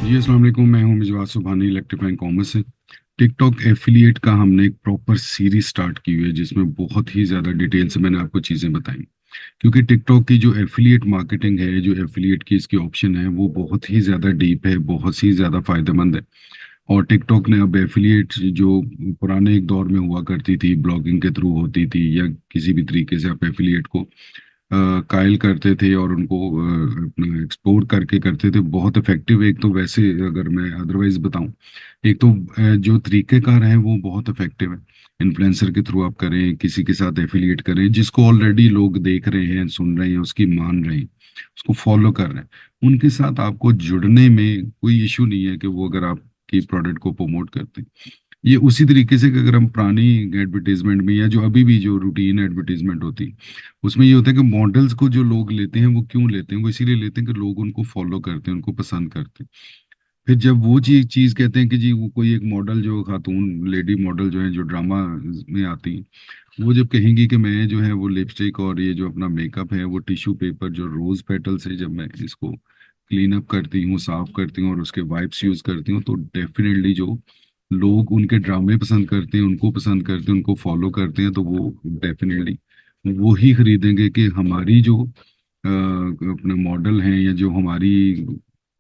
जी अस्सलाम वालेकुम। मैं हूं मिजवार सुबहानी, इलेक्ट्रीफाइंग कॉमर्स से। टिकटॉक एफिलिएट का हमने एक प्रॉपर सीरीज स्टार्ट की हुई है जिसमें बहुत ही ज़्यादा डिटेल से मैंने आपको चीज़ें बताई। क्योंकि टिकटॉक की जो एफिलिएट मार्केटिंग है, जो एफिलिएट की इसकी ऑप्शन है, वो बहुत ही ज़्यादा डीप है, बहुत ही ज़्यादा फायदेमंद है। और टिकटॉक ने अब एफिलिएट जो पुराने एक दौर में हुआ करती थी, ब्लॉगिंग के थ्रू होती थी या किसी भी तरीके से आप एफिलिएट को कायल करते थे और उनको अपना एक्सप्लोर करके करते थे, बहुत इफेक्टिव। एक तो वैसे अगर मैं अदरवाइज बताऊं, एक तो जो तरीकेकार है वो बहुत इफेक्टिव है। इन्फ्लुएंसर के थ्रू आप करें, किसी के साथ एफिलिएट करें, जिसको ऑलरेडी लोग देख रहे हैं, सुन रहे हैं, उसकी मान रहे हैं, उसको फॉलो कर रहे हैं, उनके साथ आपको जुड़ने में कोई इशू नहीं है कि वो अगर आपकी प्रोडक्ट को प्रमोट करते हैं। ये उसी तरीके से कि अगर हम पुरानी एडवर्टीजमेंट में या जो अभी भी जो रूटीन एडवर्टीजमेंट होती है, उसमें ये होता है कि मॉडल्स को जो लोग लेते हैं वो क्यों लेते हैं, वो इसीलिए लेते हैं कि लोग उनको फॉलो करते हैं, उनको पसंद करते हैं। फिर जब वो चीज चीज कहते हैं कि जी वो कोई एक मॉडल, जो खातून लेडी मॉडल जो है, जो ड्रामा में आती है, वो जब कहेंगी कि मैं जो है वो लिपस्टिक और ये जो अपना मेकअप है वो टिश्यू पेपर जो रोज पेटल से जब मैं इसको क्लीन अप करती हूँ, साफ करती हूँ और उसके वाइप्स यूज करती हूँ, तो डेफिनेटली जो लोग उनके ड्रामे पसंद करते हैं, उनको पसंद करते हैं, उनको फॉलो करते हैं, तो वो डेफिनेटली वो ही खरीदेंगे कि हमारी जो अपने मॉडल हैं या जो हमारी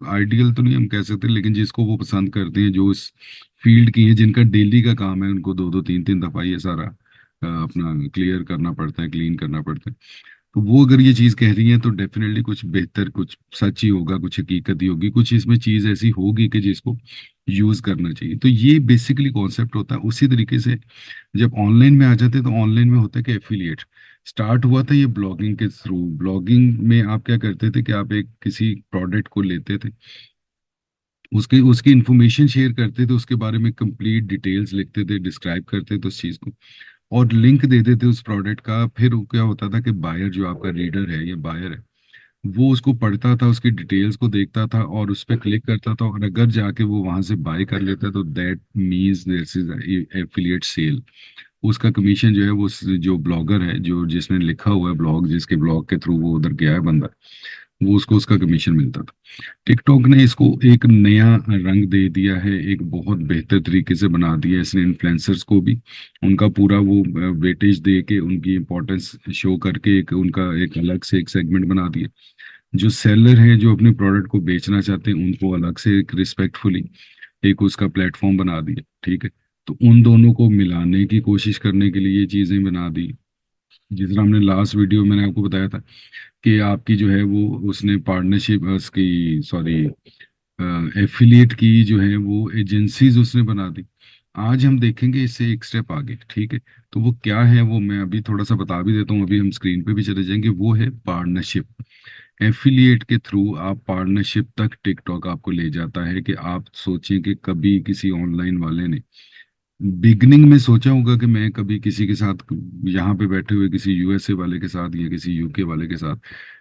आइडियल तो नहीं हम कह सकते, लेकिन जिसको वो पसंद करते हैं, जो इस फील्ड की हैं, जिनका डेली का काम है, उनको दो दो तीन तीन दफा ये सारा अपना क्लियर करना पड़ता है, क्लीन करना पड़ता है। तो वो अगर ये चीज कह रही है तो डेफिनेटली कुछ बेहतर, कुछ सच ही होगा, कुछ हकीकत ही होगी, कुछ इसमें चीज ऐसी होगी कि जिसको यूज करना चाहिए। तो ये बेसिकली कॉन्सेप्ट होता है। उसी तरीके से जब ऑनलाइन में आ जाते हैं तो ऑनलाइन में होता है कि एफिलिएट स्टार्ट हुआ था ये ब्लॉगिंग के थ्रू। ब्लॉगिंग में आप क्या करते थे कि आप एक किसी प्रोडक्ट को लेते थे, उसकी उसकी इंफॉर्मेशन शेयर करते थे, उसके बारे में कंप्लीट डिटेल्स लिखते थे, डिस्क्राइब करते थे उस चीज को, और लिंक दे देते उस प्रोडक्ट का। फिर वो क्या होता था कि बायर, जो आपका रीडर है या बायर है, वो उसको पढ़ता था, उसकी डिटेल्स को देखता था और उस पर क्लिक करता था, और अगर जाके वो वहां से बाय कर लेता तो that means this is affiliate sale. उसका कमीशन जो है वो जो ब्लॉगर है, जो जिसने लिखा हुआ है ब्लॉग, जिसके ब्लॉग के थ्रू वो उधर गया है बंदा, वो उसको उसका कमीशन मिलता था। टिकटॉक ने इसको एक नया रंग दे दिया है, एक बहुत बेहतर तरीके से बना दिया है इसने। इन्फ्लुएंसर्स को भी उनका पूरा वो वेटेज दे के, उनकी इम्पोर्टेंस शो करके एक उनका एक अलग से एक सेगमेंट बना दिया। जो सेलर हैं, जो अपने प्रोडक्ट को बेचना चाहते हैं, उनको अलग से एक रिस्पेक्टफुली एक उसका प्लेटफॉर्म बना दिया। ठीक है। तो उन दोनों को मिलाने की कोशिश करने के लिए ये चीजें बना दी। जिस तरह हमने लास्ट वीडियो में मैंने आपको बताया था कि आपकी जो है वो उसने पार्टनरशिप उसकी, सॉरी, एफिलिएट की जो है वो एजेंसीज उसने बना दी। आज हम देखेंगे इससे एक स्टेप आगे। ठीक है। तो वो क्या है वो मैं अभी थोड़ा सा बता भी देता हूँ, अभी हम स्क्रीन पे भी चले जाएंगे। वो है पार्टनरशिप। एफिलिएट के थ्रू आप पार्टनरशिप तक टिकटॉक आपको ले जाता है कि आप सोचें कि कभी किसी ऑनलाइन वाले ने बिगनिंग में सोचा होगा कि मैं कभी किसी के साथ, यहाँ पे बैठे हुए किसी यूएसए वाले के साथ या किसी यूके वाले के साथ,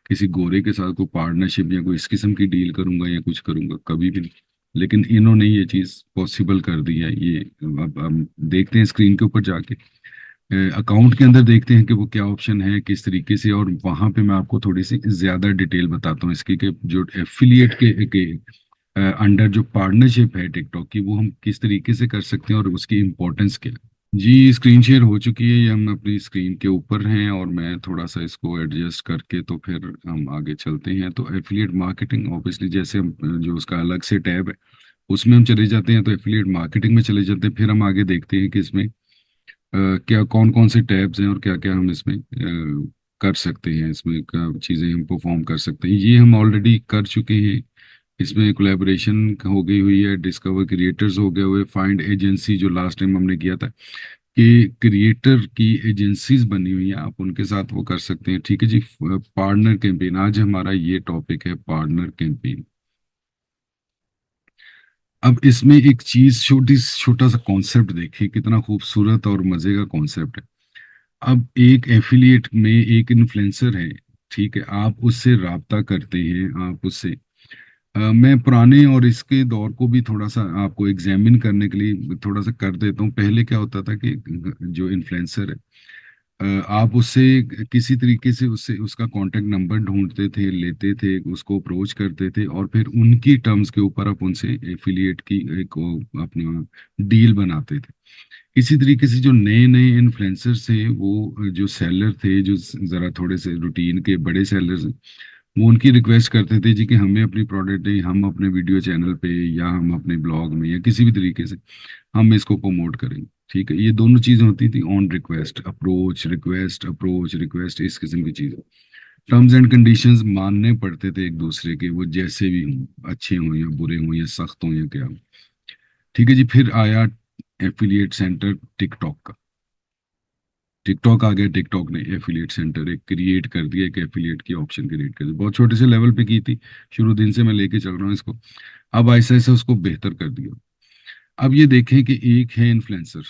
किसी गोरे के साथ कोई पार्टनरशिप या कोई इस किस्म की डील करूंगा या कुछ करूंगा, कभी भी नहीं। लेकिन इन्होंने ये चीज पॉसिबल कर दी है। ये अब हम देखते हैं स्क्रीन के ऊपर जाके, अकाउंट के अंदर देखते हैं कि वो क्या ऑप्शन है, किस तरीके से, और वहां पे मैं आपको थोड़ी सी ज्यादा डिटेल बताता हूँ इसकी कि जो एफिलिएट के अंडर जो पार्टनरशिप है टिकटॉक की, वो हम किस तरीके से कर सकते हैं और उसकी इम्पोर्टेंस क्या है। जी स्क्रीन शेयर हो चुकी है, ये हम अपनी स्क्रीन के ऊपर हैं और मैं थोड़ा सा इसको एडजस्ट करके तो फिर हम आगे चलते हैं। तो एफिलिएट मार्केटिंग ऑब्वियसली जैसे हम जो उसका अलग से टैब है उसमें हम चले जाते हैं, तो एफिलिएट मार्केटिंग में चले जाते हैं। फिर हम आगे देखते हैं कि इसमें क्या कौन कौन से टैब्स हैं और क्या क्या हम इसमें कर सकते हैं, इसमें क्या चीज़ें हम परफॉर्म कर सकते हैं। ये हम ऑलरेडी कर चुके हैं। इसमें कोलैबोरेशन हो गई हुई है, डिस्कवर क्रिएटर्स हो गए हुए, फाइंड एजेंसी जो लास्ट टाइम हमने किया था कि क्रिएटर की एजेंसीज बनी हुई हैं, आप उनके साथ वो कर सकते हैं। ठीक है जी। पार्टनर कैंपेन, आज हमारा ये टॉपिक है, पार्टनर कैंपेन। अब इसमें एक चीज, छोटा सा कॉन्सेप्ट देखिए, कितना खूबसूरत और मजे का कॉन्सेप्ट है। अब एक एफिलिएट में एक इन्फ्लुएंसर है, ठीक है, आप उससे राब्ता करते हैं, आप उससे मैं पुराने और इसके दौर को भी थोड़ा सा आपको एग्जामिन करने के लिए थोड़ा सा कर देता हूँ। पहले क्या होता था कि जो इन्फ्लुएंसर है आप उससे किसी तरीके से उससे उसका कांटेक्ट नंबर ढूंढते थे, लेते थे, उसको अप्रोच करते थे और फिर उनकी टर्म्स के ऊपर आप उनसे एफिलिएट की एक अपना डील बनाते थे। इसी तरीके से जो नए नए इन्फ्लुएंसर्स थे, वो जो सेलर थे, जो जरा थोड़े से रूटीन के बड़े सेलर्स हैं, वो उनकी रिक्वेस्ट करते थे जी कि हमें अपनी प्रोडक्ट हम अपने वीडियो चैनल पे या हम अपने ब्लॉग में या किसी भी तरीके से हम इसको प्रमोट करेंगे। ठीक है, ये दोनों चीजें होती थी, on request approach, request approach, request, इस किस्म की चीजें। टर्म्स एंड कंडीशंस मानने पड़ते थे एक दूसरे के, वो जैसे भी हों, अच्छे हों या बुरे हों या सख्त हों या क्या हो। ठीक है जी, फिर आया एफिलिएट सेंटर टिकटॉक का। टिकटॉक आ गया, टिकटॉक ने एफिलिएट सेंटर एक क्रिएट कर दिया, एक एफिलिएट की ऑप्शन क्रिएट कर दी, बहुत छोटे से लेवल पे की थी, शुरू दिन से मैं लेके चल रहा हूँ इसको। अब ऐसे ऐसे उसको बेहतर कर दिया। अब ये देखें कि एक है इन्फ्लुएंसर,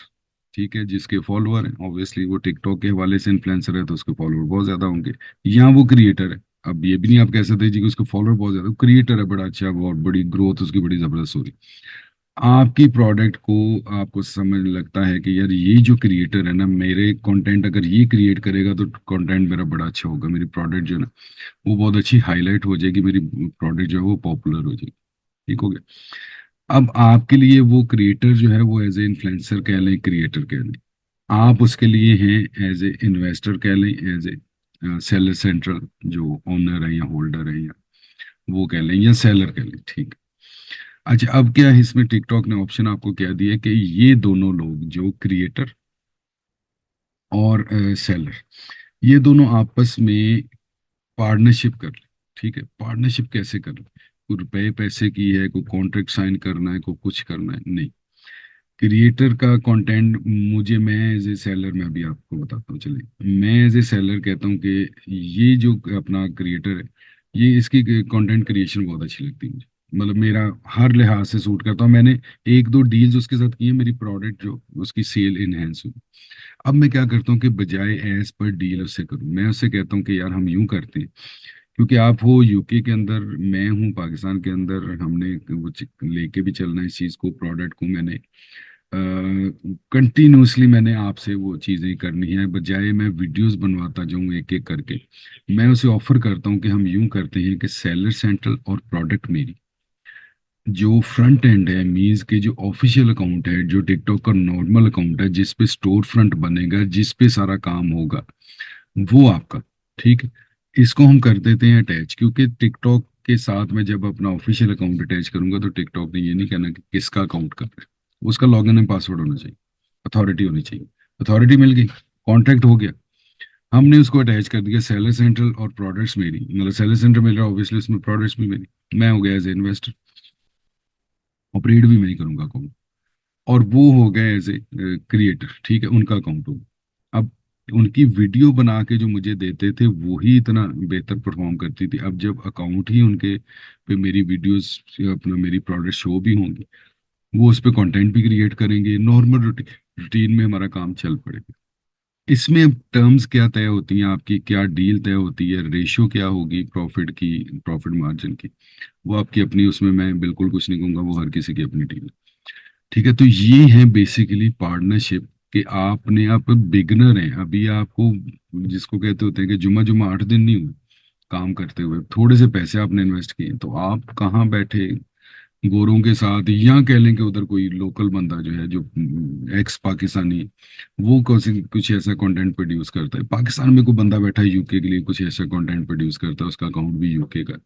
ठीक है, जिसके फॉलोअर हैं, ऑब्वियसली वो टिकटॉक के हवाले से इन्फ्लुएंसर है तो उसके फॉलोअर बहुत ज्यादा होंगे, या वो क्रिएटर है। अब ये भी नहीं आप कह सकते जी कि उसके फॉलोअर बहुत ज्यादा, क्रिएटर है बड़ा अच्छा, बहुत बड़ी ग्रोथ उसकी बड़ी जबरदस्त हो रही। आपकी प्रोडक्ट को आपको समझ लगता है कि यार ये जो क्रिएटर है ना, मेरे कंटेंट अगर ये क्रिएट करेगा तो कंटेंट मेरा बड़ा अच्छा होगा, मेरी प्रोडक्ट जो है ना वो बहुत अच्छी हाईलाइट हो जाएगी, मेरी प्रोडक्ट जो है वो पॉपुलर हो जाएगी। ठीक हो गया। अब आपके लिए वो क्रिएटर जो है वो एज ए इन्फ्लुएंसर कह लें, क्रिएटर कह लें, आप उसके लिए हैं एज ए इन्वेस्टर कह लें, एज ए सेलर सेंट्रल जो ओनर है या होल्डर है, या वो कह लें, या सेलर कह लें। ठीक। अच्छा, अब क्या है इसमें, टिकटॉक ने ऑप्शन आपको क्या दिया कि ये दोनों लोग जो क्रिएटर और सेलर, ये दोनों आपस में पार्टनरशिप कर ले। ठीक है, पार्टनरशिप कैसे कर ले, कोई रुपए पैसे की है, कोई कॉन्ट्रैक्ट साइन करना है, कोई कुछ करना है, नहीं। क्रिएटर का कंटेंट मुझे, मैं एज ए सेलर, मैं अभी आपको बताता हूँ, चलिए, मैं एज ए सेलर कहता हूँ कि ये जो अपना क्रिएटर है, ये इसकी कंटेंट क्रिएशन बहुत अच्छी लगती है मुझे, मतलब मेरा हर लिहाज से सूट करता हूँ। मैंने एक दो डील्स उसके साथ की है, मेरी प्रोडक्ट जो उसकी सेल इनहेंस हुई। अब मैं क्या करता हूँ कि बजाय एज पर डील उससे करूँ, मैं उससे कहता हूँ कि यार हम यूं करते हैं, क्योंकि आप हो यूके के अंदर, मैं हूँ पाकिस्तान के अंदर, हमने वो लेके भी चलना है इस चीज़ को, प्रोडक्ट को मैंने कंटिन्यूसली मैंने आपसे वो चीज़ें करनी है, बजाय मैं वीडियोस बनवाता जाऊँ एक एक करके। मैं उसे ऑफर करता हूँ कि हम यूं करते हैं कि सेलर सेंट्रल और प्रोडक्ट मेरी, जो फ्रंट एंड है, मीन्स के जो ऑफिशियल अकाउंट है, जो टिकटॉक का नॉर्मल अकाउंट है जिस पे स्टोर फ्रंट बनेगा, जिस पे सारा काम होगा, वो आपका। ठीक है, इसको हम कर देते हैं अटैच, क्योंकि टिकटॉक के साथ में जब अपना ऑफिशियल अकाउंट अटैच करूंगा तो टिकटॉक ने ये नहीं कहना कि किसका अकाउंट कर रहा है, उसका लॉगिन एंड पासवर्ड होना चाहिए, अथॉरिटी होनी चाहिए। अथॉरिटी मिल गई, कॉन्ट्रैक्ट हो गया, हमने उसको अटैच कर दिया, सेलर सेंट्रल और प्रोडक्ट्स मेरी, मतलब सेलर सेंटर मिल रहा है ऑब्वियसली, उसमें प्रोडक्ट्स भी मेरी, मैं हो गया एज ए इन्वेस्टर, ऑपरेट भी मैं ही करूंगा अकाउंट, और वो हो गए एज ए क्रिएटर। ठीक है, उनका अकाउंट होगा। अब उनकी वीडियो बना के जो मुझे देते थे वही इतना बेहतर परफॉर्म करती थी, अब जब अकाउंट ही उनके पे मेरी वीडियोस, अपना मेरी प्रोडक्ट शो भी होंगी, वो उस पर कंटेंट भी क्रिएट करेंगे, नॉर्मल रूटीन में हमारा काम चल पड़ेगा। इसमें अब टर्म्स क्या तय होती हैं, आपकी क्या डील तय होती है, रेशियो क्या होगी प्रॉफिट की, प्रॉफिट मार्जिन की, वो आपकी अपनी, उसमें मैं बिल्कुल कुछ नहीं कहूंगा, वो हर किसी की अपनी डील। ठीक है, तो ये है बेसिकली पार्टनरशिप, कि आपने, आप बिगनर हैं अभी, आपको जिसको कहते होते हैं कि जुमा जुमा 8 दिन नहीं हुए काम करते हुए, थोड़े से पैसे आपने इन्वेस्ट किए, तो आप कहाँ बैठे गोरों के साथ, या कह लें कि उधर कोई लोकल बंदा जो है, जो एक्स पाकिस्तानी, वो कुछ ऐसा कंटेंट प्रोड्यूस करता है, पाकिस्तान में कोई बंदा बैठा है यूके के लिए कुछ ऐसा कंटेंट प्रोड्यूस करता है, उसका अकाउंट भी यूके का,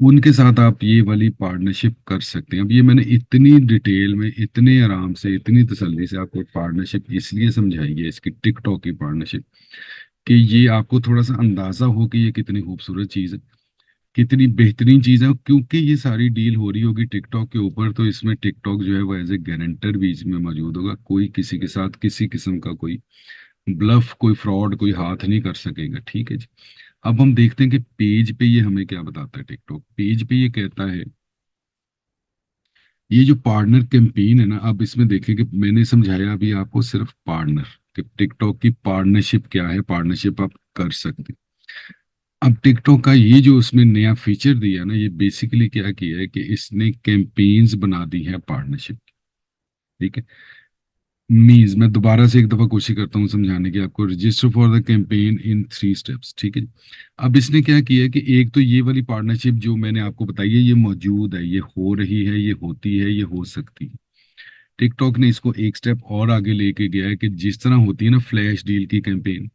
उनके साथ आप ये वाली पार्टनरशिप कर सकते हैं। अब ये मैंने इतनी डिटेल में, इतने आराम से, इतनी तसल्ली से आपको पार्टनरशिप इसलिए समझाई है, इसकी टिकटॉक की पार्टनरशिप, कि ये आपको थोड़ा सा अंदाजा हो कि ये कितनी खूबसूरत चीज़ है, कितनी बेहतरीन चीज़ है, क्योंकि ये सारी डील हो रही होगी टिकटॉक के ऊपर, तो इसमें टिकटॉक जो है वो एज ए गारंटर भी इसमें मौजूद होगा, कोई किसी के साथ किसी किस्म का कोई ब्लफ, कोई फ्रॉड, कोई हाथ नहीं कर सकेगा। ठीक है जी। अब हम देखते हैं कि पेज पे ये हमें क्या बताता है, टिकटॉक पेज पे ये कहता है, ये जो पार्टनर कैंपेन है ना, अब इसमें देखें कि मैंने समझाया अभी आपको सिर्फ पार्टनर, कि टिकटॉक की पार्टनरशिप क्या है, पार्टनरशिप आप कर सकते हैं। अब टिकटॉक का ये जो उसमें नया फीचर दिया ना, ये बेसिकली क्या किया है कि इसने कैंपेन्स बना दी है पार्टनरशिप। ठीक है, मीन्स मैं दोबारा से एक दफा कोशिश करता हूँ समझाने की आपको। Register for the campaign in 3 steps, ठीक है। अब इसने क्या किया है कि एक तो ये वाली पार्टनरशिप जो मैंने आपको बताई है ये मौजूद है, ये हो रही है, ये होती है, ये हो सकती है। टिकटॉक ने इसको एक स्टेप और आगे लेके गया है कि जिस तरह होती है ना फ्लैश डील की कैंपेन,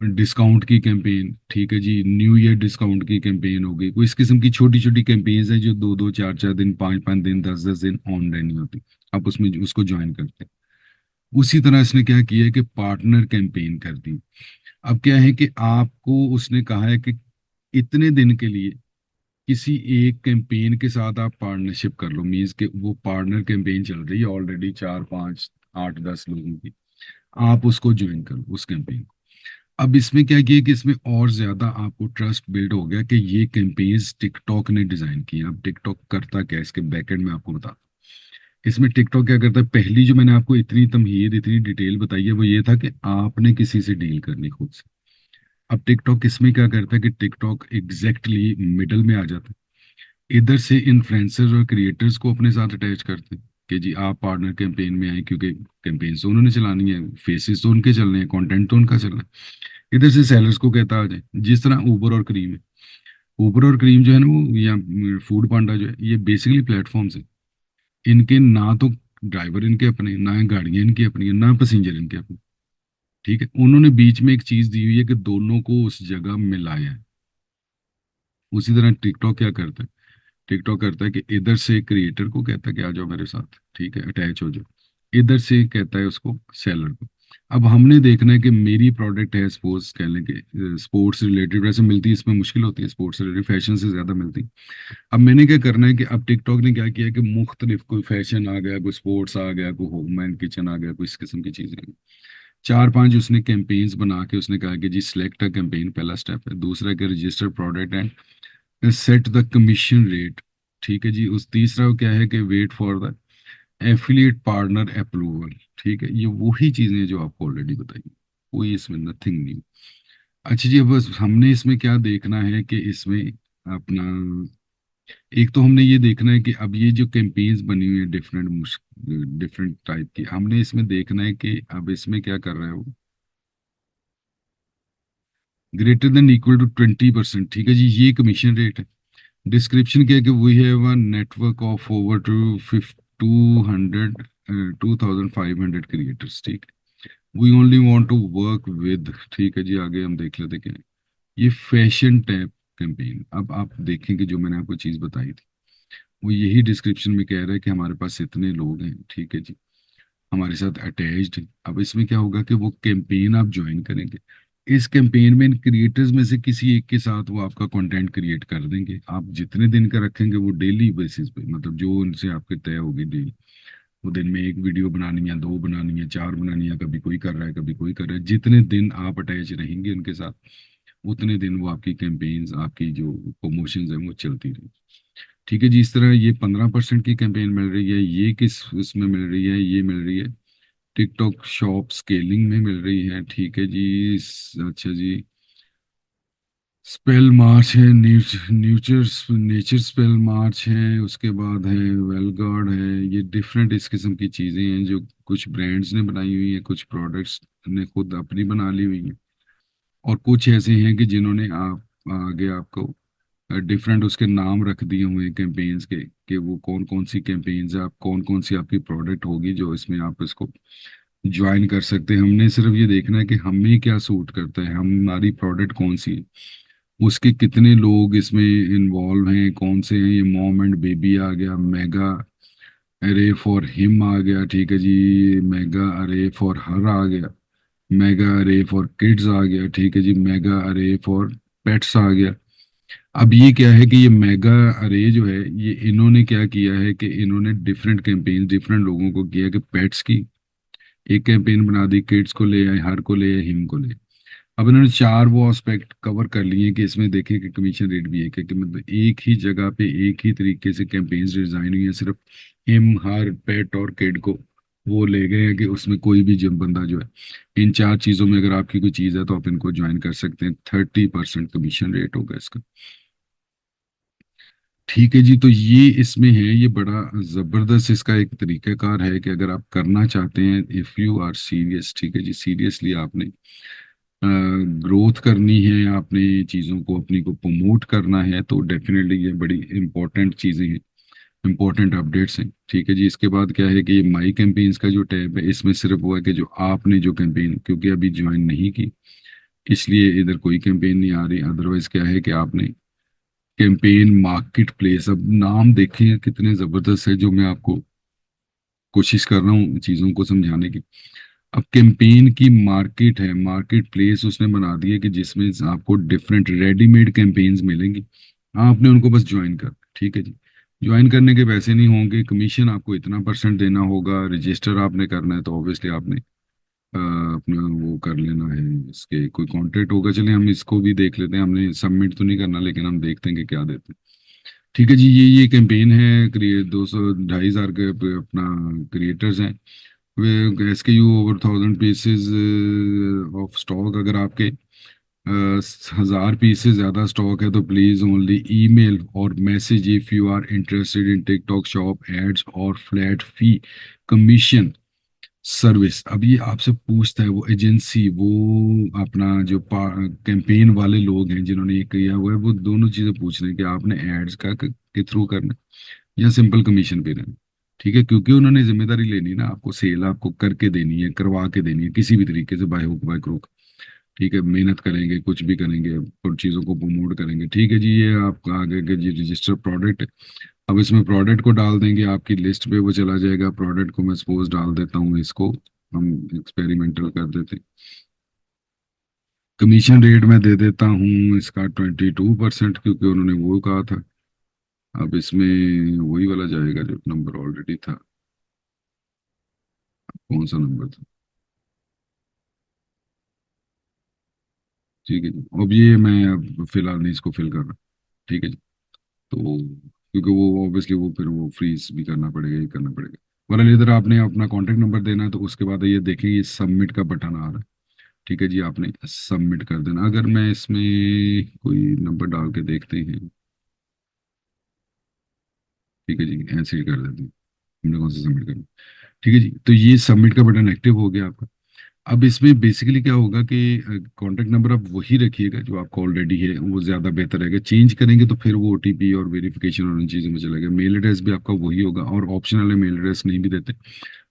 डिस्काउंट की कैंपेन, ठीक है जी, न्यू ईयर डिस्काउंट की कैंपेन हो गई, कोई इस किस्म की छोटी छोटी कैंपेन्स हैं जो 2 2 4 4 दिन, 5 5 दिन, 10 10 दिन ऑन रहनी होती, आप उसमें उसको ज्वाइन करते हैं। उसी तरह इसने क्या किया है कि पार्टनर कैंपेन कर दी। अब क्या है कि आपको उसने कहा है कि इतने दिन के लिए किसी एक कैंपेन के साथ आप पार्टनरशिप कर लो, मीन्स के वो पार्टनर कैंपेन चल रही है ऑलरेडी 4 5 8 10 लोगों की, आप उसको ज्वाइन करो उस कैंपेन को। अब इसमें क्या किया कि इसमें और ज्यादा आपको ट्रस्ट बिल्ड हो गया कि ये कैंपेन्स टिकटॉक ने डिजाइन की है। अब टिकटॉक करता क्या है इसके बैकएंड में आपको बता, इसमें टिकटॉक क्या करता है, पहली जो मैंने आपको इतनी तमहीद इतनी डिटेल बताई है वो ये था कि आपने किसी से डील करनी खुद से। अब टिकटॉक इसमें क्या करता है कि टिकटॉक एग्जैक्टली मिडल में आ जाता है, इधर से इन्फ्लुएंसर्स और क्रिएटर्स को अपने साथ अटैच करते हैं कि जी आप पार्टनर कैंपेन में आए, क्योंकि कैंपेन तो उन्होंने चलानी है, फेसेस तो उनके चलने हैं, कंटेंट तो उनका चलना है। इधर से सेलर्स को कहता आ जाए, जिस तरह ऊबर और क्रीम है। ऊबर और क्रीम जो है ना वो, या फूड पांडा जो है, ये बेसिकली प्लेटफॉर्म्स है। इनके ना तो ड्राइवर इनके अपने, ना गाड़ियां इनकी अपनी है, ना पैसेंजर इनके अपने, ठीक है। उन्होंने बीच में एक चीज दी हुई है कि दोनों को उस जगह मिलाया है। उसी तरह टिकटॉक क्या करता है, टिकटॉक करता है कि इधर से क्रिएटर को कहता है कि आ जाओ मेरे साथ, ठीक है, अटैच हो जाओ। इधर से कहता है उसको सेलर को। अब हमने देखना है कि मेरी प्रोडक्ट है, सपोज कह लें कि स्पोर्ट्स रिलेटेड, वैसे मिलती है इसमें मुश्किल होती है, स्पोर्ट्स रिलेटेड फैशन से ज्यादा मिलती है। अब मैंने क्या करना है कि अब टिकटॉक ने क्या किया कि मुख्तलिफ, कोई फैशन आ गया, कोई स्पोर्ट्स आ गया, कोई होम एंड किचन आ गया, कोई इस किस्म की चीजें आ गई। 4 5 उसने कैंपेन्स बना के उसने कहा कि जी सिलेक्ट अ कैंपेन, पहला स्टेप है। दूसरा कि register product and set the commission rate, ठीक है जी। उस तीसरा क्या है कि wait for the affiliate partner approval, ठीक है। ये वही चीजें हैं जो आपको ऑलरेडी बताई, कोई इसमें नथिंग नहीं। अच्छा जी, अब बस हमने इसमें क्या देखना है कि इसमें अपना, एक तो हमने ये देखना है कि अब ये जो कैंपेन्स बनी हुई है डिफरेंट डिफरेंट टाइप की, हमने इसमें देखना है कि अब इसमें क्या कर रहा है वो, ग्रेटर देन इक्वल टू 20%, ठीक है जी, ये कमीशन रेट है। डिस्क्रिप्शन क्या है कि we have a network of over two 200 2500 creators, ठीक है। We only want to work with, ठीक है जी। आगे हम देख लेते क्या है। ये फैशन टैब कैंपेन, अब आप देखेंगे जो मैंने आपको चीज बताई थी वो यही डिस्क्रिप्शन में कह रहा है कि हमारे पास इतने लोग हैं, ठीक है जी, हमारे साथ अटैच्ड है। अब इसमें क्या होगा कि वो कैंपेन आप ज्वाइन करेंगे, इस कैंपेन में इन क्रिएटर्स में से किसी एक के साथ वो आपका कंटेंट क्रिएट कर देंगे। आप जितने दिन का रखेंगे वो डेली बेसिस पे, मतलब जो उनसे आपके तय होगी डेली, वो दिन में एक वीडियो बनानी है, दो बनानी है, चार बनानी है, कभी कोई कर रहा है, कभी कोई कर रहा है, जितने दिन आप अटैच रहेंगे उनके साथ उतने दिन वो आपकी कैंपेन्स, आपकी जो प्रमोशंस हैं वो चलती रहेंगी, ठीक है जी। इस तरह ये 15% की कैंपेन मिल रही है, ये किस उसमें मिल रही है, ये मिल रही है टिकटॉक शॉप स्केलिंग में मिल रही है, ठीक है जी। अच्छा जी, स्पेल मार्च है, न्यूचर नेचर स्पेल मार्च है, उसके बाद है वेलगार्ड है। ये डिफरेंट इस किस्म की चीज़ें हैं जो कुछ ब्रांड्स ने बनाई हुई हैं, कुछ प्रोडक्ट्स ने खुद अपनी बना ली हुई हैं, और कुछ ऐसे हैं कि जिन्होंने आप आगे आपको डिफरेंट उसके नाम रख दिए हुए हैं कैंपेन्स के, कि वो कौन कौन सी कैंपेन्स है, आप कौन कौन सी आपकी प्रोडक्ट होगी जो इसमें आप इसको ज्वाइन कर सकते हैं। हमने सिर्फ ये देखना है कि हमें क्या सूट करता है, हमारी प्रोडक्ट कौन सी है, उसके कितने लोग इसमें इन्वॉल्व हैं, कौन से हैं। ये मॉम एंड बेबी आ गया, मेगा अरे फॉर हिम आ गया, ठीक है जी, मेगा अरे फॉर हर आ गया, मेगा अरे फॉर किड्स आ गया, ठीक है जी, मेगा अरे फॉर पेट्स आ गया। अब ये क्या है कि ये मेगा अरे जो है, ये इन्होंने क्या किया है कि इन्होंने डिफरेंट कैंपेन डिफरेंट लोगों को किया कि पेट्स की एक कैंपेन बना दी, किड्स को ले आए, हर को ले आए, हिम को ले आए। अब इन्होंने चार वो एस्पेक्ट कवर कर लिए कि इसमें देखें कि कमीशन रेट भी एक है, कि मतलब एक ही जगह पे एक ही तरीके से कैंपेन्स डिजाइन हुई है, सिर्फ हिम हर पेट और किड को वो ले गए हैं कि उसमें कोई भी जब बंदा जो है इन चार चीजों में अगर आपकी कोई चीज है तो आप इनको ज्वाइन कर सकते हैं। 30% कमीशन रेट होगा इसका। ठीक है जी, तो ये इसमें है, ये बड़ा जबरदस्त इसका एक तरीकाकार है कि अगर आप करना चाहते हैं, इफ यू आर सीरियस, ठीक है जी, सीरियसली आपने ग्रोथ करनी है, आपने चीज़ों को अपनी को प्रमोट करना है, तो डेफिनेटली ये बड़ी इंपॉर्टेंट चीज़ें हैं, इंपॉर्टेंट अपडेट्स हैं। ठीक है जी, इसके बाद क्या है कि ये माई कैंपेन्स का जो टैब है, इसमें सिर्फ वो है कि जो आपने जो कैंपेन क्योंकि अभी ज्वाइन नहीं की, इसलिए इधर कोई कैंपेन नहीं आ रही। अदरवाइज क्या है कि आपने कैंपेन मार्केट प्लेस, अब नाम देखें कितने जबरदस्त है, जो मैं आपको कोशिश कर रहा हूँ चीजों को समझाने की। अब कैंपेन की मार्केट है, मार्केट प्लेस उसने बना दी है कि जिसमें आपको डिफरेंट रेडीमेड कैंपेन्स मिलेंगी, आपने उनको बस ज्वाइन कर, ठीक है जी। ज्वाइन करने के पैसे नहीं होंगे, कमीशन आपको इतना परसेंट देना होगा, रजिस्टर आपने करना है तो ऑब्वियसली आपने अपना वो कर लेना है, इसके कोई कॉन्ट्रैक्ट होगा। चलिए हम इसको भी देख लेते हैं, हमने सबमिट तो नहीं करना, लेकिन हम देखते हैं कि क्या देते हैं। ठीक है जी, ये कैंपेन है, क्रिएट 200 2,500 के अपना क्रिएटर्स हैं, वे SKU over 1,000 pieces of stock. अगर आपके 1,000 पीस से ज़्यादा स्टॉक है तो प्लीज़ ओनली ईमेल और message if you are interested in TikTok shop ads और फ्लैट फी कमीशन सर्विस। अब ये आपसे पूछता है वो एजेंसी, वो अपना जो कैंपेन वाले लोग हैं जिन्होंने ये किया हुआ है, वो दोनों चीज़ें पूछ रहे हैं कि आपने एड्स का के थ्रू करना है या सिंपल कमीशन पे रहना है। ठीक है, क्योंकि उन्होंने जिम्मेदारी लेनी है ना, आपको सेल आपको करके देनी है, करवा के देनी है किसी भी तरीके से, बाय हुक बाय क्रूक। ठीक है, मेहनत करेंगे, कुछ भी करेंगे और चीज़ों को प्रमोट करेंगे। ठीक है जी, ये आपका आगे के जी रजिस्टर प्रोडक्ट। अब इसमें प्रोडक्ट को डाल देंगे, आपकी लिस्ट पे वो चला जाएगा। प्रोडक्ट को मैं सपोज डाल देता हूँ, इसको हम एक्सपेरिमेंटल कर देते हैं। कमीशन रेट मैं दे देता हूँ इसका 22%, क्योंकि उन्होंने वो कहा था। अब इसमें वही वाला जाएगा जो नंबर ऑलरेडी था। कौन सा नंबर था? ठीक है जी, अब ये मैं अब फिलहाल नहीं इसको फिल कर रहा। ठीक है जी, तो क्योंकि वो ऑब्वियसली वो फिर वो फ्रीज भी करना पड़ेगा, ये करना पड़ेगा। वरना इधर आपने अपना कॉन्टेक्ट नंबर देना है, तो उसके बाद ये देखें ये सबमिट का बटन आ रहा है। ठीक है जी, आपने सबमिट कर देना। अगर मैं इसमें कोई नंबर डाल के देखते हैं, ठीक है जी, ऐसे ही कर देते हैं, हमने कौन सा सबमिट करना। ठीक है जी, तो ये सबमिट का बटन एक्टिव हो गया आपका। अब इसमें बेसिकली क्या होगा कि कॉन्टैक्ट नंबर आप वही रखिएगा जो आपका ऑलरेडी है, वो ज़्यादा बेहतर रहेगा। चेंज करेंगे तो फिर वो OTP और वेरिफिकेशन और उन चीज़ों में चलेगा। मेल एड्रेस भी आपका वही होगा, और ऑप्शनल है, मेल एड्रेस नहीं भी देते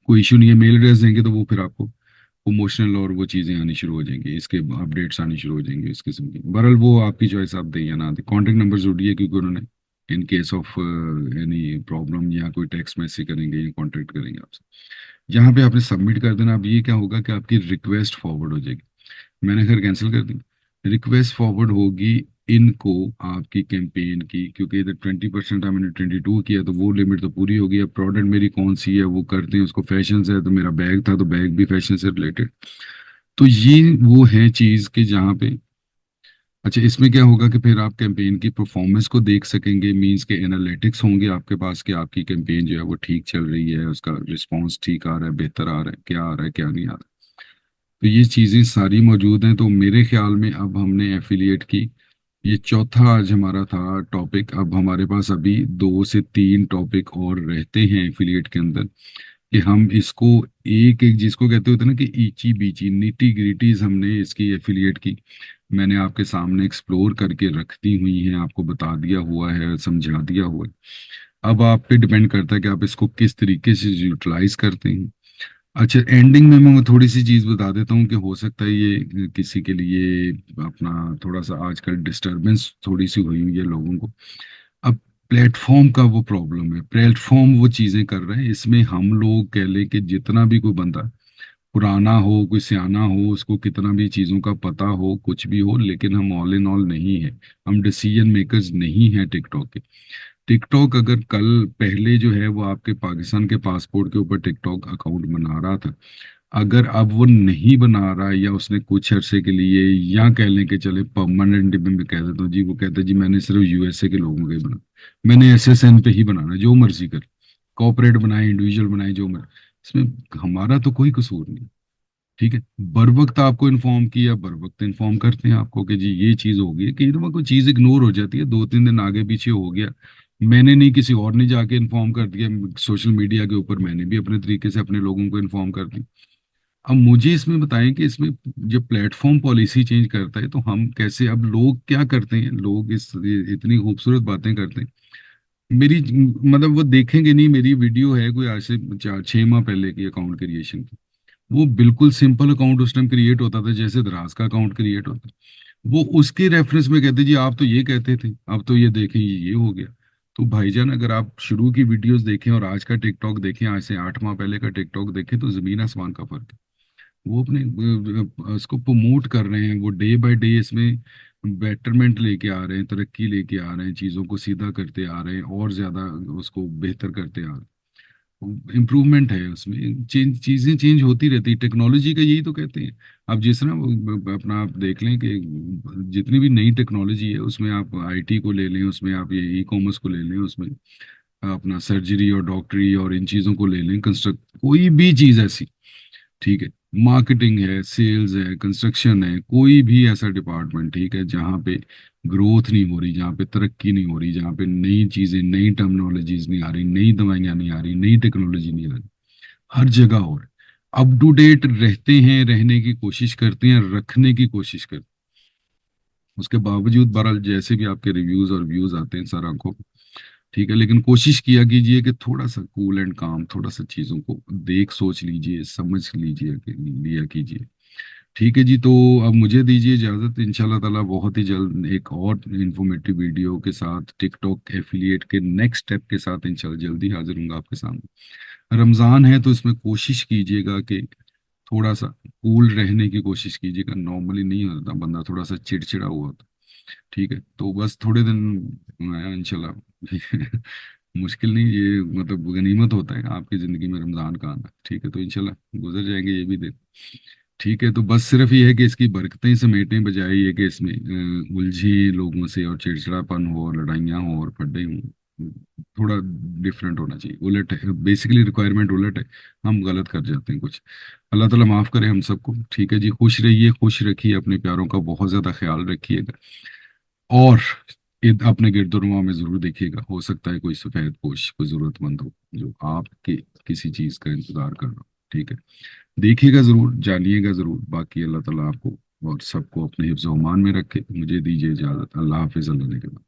कोई इशू नहीं है। मेल एड्रेस देंगे तो वो फिर आपको प्रमोशनल और वो चीज़ें आनी शुरू हो जाएंगी, इसके अपडेट्स आनी शुरू हो जाएंगी इस किस्म की। बहरहाल वो आपकी चॉइस, आप दें या ना दें। कॉन्टैक्ट नंबर जरूरी है, क्योंकि उन्होंने in case of any problem या कोई टेक्स्ट मैसेज करेंगे या कॉन्टैक्ट करेंगे आपसे। यहाँ पे आपने सबमिट कर देना। अब ये क्या होगा कि आपकी रिक्वेस्ट फॉरवर्ड हो जाएगी। मैंने खैर कैंसिल कर दी। रिक्वेस्ट फॉरवर्ड होगी इनको, आपकी कैंपेन की, क्योंकि इधर 20% था, मैंने 22 किया, तो वो लिमिट तो पूरी होगी। अब प्रोडक्ट मेरी कौन सी है वो करते हैं उसको, फैशन से है तो मेरा बैग था, तो बैग भी फैशन से रिलेटेड। तो ये वो है चीज़ कि जहाँ पे, अच्छा इसमें क्या होगा कि फिर आप कैंपेन की परफॉर्मेंस को देख सकेंगे, मींस के एनालिटिक्स होंगे आपके पास कि आपकी कैंपेन जो है वो ठीक चल रही है, उसका रिस्पांस ठीक आ रहा है, बेहतर आ रहा है, क्या आ रहा है क्या नहीं आ रहा। तो ये चीज़ें सारी मौजूद हैं। तो मेरे ख्याल में अब हमने एफिलिएट की, ये चौथा आज हमारा था टॉपिक। अब हमारे पास अभी 2 से 3 टॉपिक और रहते हैं एफिलिएट के अंदर, कि हम इसको एक एक, जिसको कहते होते हैं ना कि ईची बीची नीटी ग्रिटीज, हमने इसकी एफिलिएट की मैंने आपके सामने एक्सप्लोर करके रख दी हुई हैं, आपको बता दिया हुआ है, समझा दिया हुआ है। अब आप पे डिपेंड करता है कि आप इसको किस तरीके से यूटिलाइज करते हैं। अच्छा, एंडिंग में मैं थोड़ी सी चीज़ बता देता हूँ कि हो सकता है ये किसी के लिए अपना थोड़ा सा आजकल डिस्टरबेंस थोड़ी सी हुई हुई है लोगों को। अब प्लेटफॉर्म का वो प्रॉब्लम है, प्लेटफॉर्म वो चीज़ें कर रहे हैं, इसमें हम लोग कह लें कि जितना भी कोई बंदा पुराना हो, कोई सियाना हो, उसको कितना भी चीज़ों का पता हो, कुछ भी हो, लेकिन हम ऑल इन ऑल नहीं है, हम डिसीजन मेकर्स नहीं हैं टिकटॉक के। टिकटॉक अगर कल पहले जो है वो आपके पाकिस्तान के पासपोर्ट के ऊपर टिकटॉक अकाउंट बना रहा था, अगर अब वो नहीं बना रहा है, या उसने कुछ अरसे के लिए, या कह लें कि चले परमानेंट में कह देता हूँ जी, वो कहता है जी मैंने सिर्फ USA के लोगों का ही बना, मैंने SSN पे ही बनाना, जो मर्जी कर, कॉपरेट बनाए, इंडिविजुअल बनाए, जो मर्जी, इसमें हमारा तो कोई कसूर नहीं। ठीक है, बर वक्त आपको इन्फॉर्म किया, बर वक्त इन्फॉर्म करते हैं आपको कि जी ये चीज़ हो गई है। कई दफा कोई चीज़ इग्नोर हो जाती है, 2 3 दिन आगे पीछे हो गया, मैंने नहीं, किसी और ने जाके इन्फॉर्म कर दिया सोशल मीडिया के ऊपर, मैंने भी अपने तरीके से अपने लोगों को इन्फॉर्म कर दी। अब मुझे इसमें बताएं कि इसमें जब प्लेटफॉर्म पॉलिसी चेंज करता है तो हम कैसे, अब लोग क्या करते हैं, लोग इस इतनी खूबसूरत बातें करते हैं। मेरी मतलब वो देखेंगे नहीं, मेरी वीडियो है कोई आज से 4 6 माह पहले की अकाउंट क्रिएशन की। वो बिल्कुल सिंपल अकाउंट उस टाइम क्रिएट होता था जैसे दराज का अकाउंट क्रिएट होता। वो उसके रेफरेंस में कहते जी आप तो ये कहते थे, अब तो ये देखें ये हो गया। तो भाईजान अगर आप शुरू की वीडियोस देखें और आज का टिकटॉक देखें, आज से 8 माह पहले का टिकटॉक देखें, तो जमीन आसमान का फर्क है। वो अपने इसको प्रमोट कर रहे हैं, वो डे बाय डे इसमें बेटरमेंट लेके आ रहे हैं, तरक्की लेके आ रहे हैं, चीज़ों को सीधा करते आ रहे हैं और ज़्यादा उसको बेहतर करते आ रहे हैं। इम्प्रूवमेंट है उसमें, चेंज चीज़ें चेंज होती रहती है, टेक्नोलॉजी का यही तो कहते हैं। आप जिस तरह अपना आप देख लें कि जितनी भी नई टेक्नोलॉजी है उसमें आप आईटी को ले लें, उसमें आप ये ई कॉमर्स को ले लें, उसमें अपना सर्जरी और डॉक्टरी और इन चीज़ों को ले लें, कंस्ट्रक्ट कोई भी चीज़ ऐसी, ठीक है, मार्केटिंग है, सेल्स है, कंस्ट्रक्शन है, कोई भी ऐसा डिपार्टमेंट, ठीक है, जहाँ पे ग्रोथ नहीं हो रही, जहाँ पे तरक्की नहीं हो रही, जहाँ पे नई चीजें, नई टर्मिनोलॉजीज नहीं आ रही, नई दवाइयाँ नहीं आ रही, नई टेक्नोलॉजी नहीं आ रही, हर जगह हो रहा है। अप टू डेट रहते हैं, रहने की कोशिश करते हैं, रखने की कोशिश करते हैं। उसके बावजूद बहरहाल जैसे भी आपके रिव्यूज और व्यूज आते हैं सर आंखों पे, ठीक है, लेकिन कोशिश किया कीजिए कि थोड़ा सा कूल एंड काम, थोड़ा सा चीजों को देख सोच लीजिए, समझ लीजिए, लिया कीजिए। ठीक है जी, तो अब मुझे दीजिए इजाज़त, इंशाल्लाह ताला बहुत ही जल्द एक और इन्फॉर्मेटिव वीडियो के साथ, टिकटॉक एफिलिएट के नेक्स्ट स्टेप के साथ इंशाल्लाह जल्दी हाजिर हूँगा आपके सामने। रमज़ान है तो इसमें कोशिश कीजिएगा कि थोड़ा सा कूल रहने की कोशिश कीजिएगा, नॉर्मली नहीं होता बंदा थोड़ा सा चिड़चिड़ा हुआ होता। ठीक है, तो बस थोड़े दिन आया इंशाल्लाह मुश्किल नहीं, ये मतलब गनीमत होता है आपकी ज़िंदगी में रमज़ान का आना। ठीक है, तो इंशाल्लाह गुजर जाएंगे ये भी दिन। ठीक है, तो बस सिर्फ ये है कि इसकी बरकतें समेटने बजाय ये कि इसमें उलझे लोगों से और चिड़चिड़ापन हो और लड़ाइयाँ हो और फड्डे हों, थोड़ा डिफरेंट होना चाहिए, उलट है बेसिकली, रिक्वायरमेंट उलट है, हम गलत कर जाते हैं कुछ। अल्लाह ताला माफ़ करे हम सबको। ठीक है जी, खुश रहिए, खुश रखिए, अपने प्यारों का बहुत ज़्यादा ख्याल रखिएगा, और अपने गिरदोनुमा में ज़रूर देखिएगा, हो सकता है कोई सफ़ेद पोश, कोई ज़रूरतमंद हो जो आपके किसी चीज़ का इंतज़ार कर रहा हो। ठीक है, देखिएगा ज़रूर, जानिएगा ज़रूर। बाकी अल्लाह ताला आपको और सबको अपने हिफ्ज़-ओ-मान में रखे। मुझे दीजिए इजाज़त। अल्लाह हाफ़िज़, अल्लाह ने के बाद।